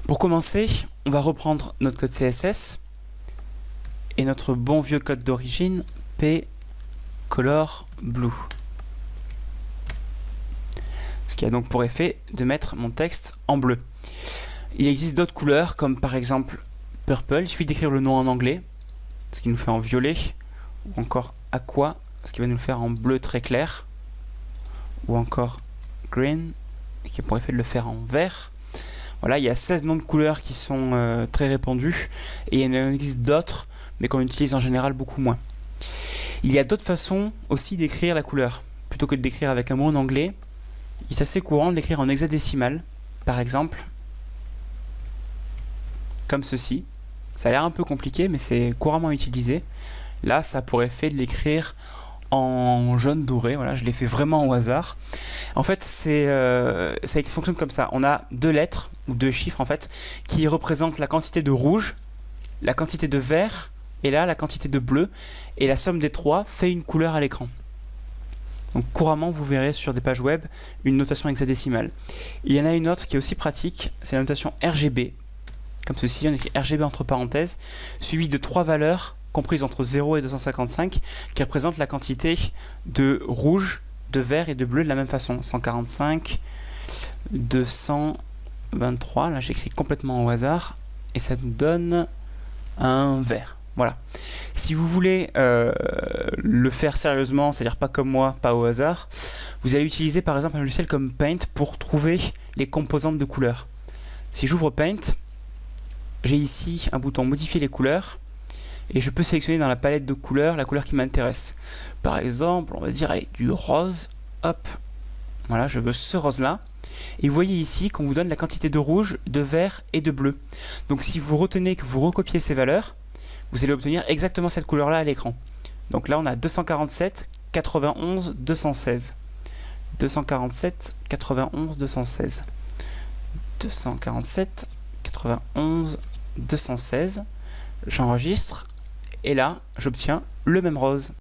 Pour commencer, on va reprendre notre code CSS et notre bon vieux code d'origine p color blue. Ce qui a donc pour effet de mettre mon texte en bleu. Il existe d'autres couleurs comme par exemple purple, il suffit d'écrire le nom en anglais, ce qui nous fait en violet, ou encore aqua, ce qui va nous le faire en bleu très clair, ou encore green, qui a pour effet de le faire en vert. Voilà, il y a 16 noms de couleurs qui sont très répandus, et il en existe d'autres, mais qu'on utilise en général beaucoup moins. Il y a d'autres façons aussi d'écrire la couleur. Plutôt que de l'écrire avec un mot en anglais, il est assez courant de l'écrire en hexadécimal, par exemple, comme ceci. Ça a l'air un peu compliqué, mais c'est couramment utilisé. Là, ça a pour effet de l'écrire en jaune doré. Voilà, je l'ai fait vraiment au hasard. En fait, ça fonctionne comme ça. On a deux lettres, ou deux chiffres en fait, qui représentent la quantité de rouge, la quantité de vert, et là, la quantité de bleu. Et la somme des trois fait une couleur à l'écran. Donc couramment, vous verrez sur des pages web une notation hexadécimale. Il y en a une autre qui est aussi pratique, c'est la notation RGB. Comme ceci, on écrit RGB entre parenthèses, suivi de trois valeurs comprises entre 0 et 255, qui représentent la quantité de rouge, de vert et de bleu de la même façon. 145, 223, là j'écris complètement au hasard, et ça nous donne un vert. Voilà. Si vous voulez le faire sérieusement, c'est-à-dire pas comme moi, pas au hasard, vous allez utiliser par exemple un logiciel comme Paint pour trouver les composantes de couleurs. Si j'ouvre Paint, j'ai ici un bouton modifier les couleurs et je peux sélectionner dans la palette de couleurs la couleur qui m'intéresse. Par exemple, on va dire allez, du rose, hop, voilà, je veux ce rose là. Et vous voyez ici qu'on vous donne la quantité de rouge, de vert et de bleu. Donc si vous retenez que vous recopiez ces valeurs, vous allez obtenir exactement cette couleur là à l'écran. Donc là on a 247, 91, 216. 247, 91, 216. 247, 91, 216. J'enregistre et là j'obtiens le même rose.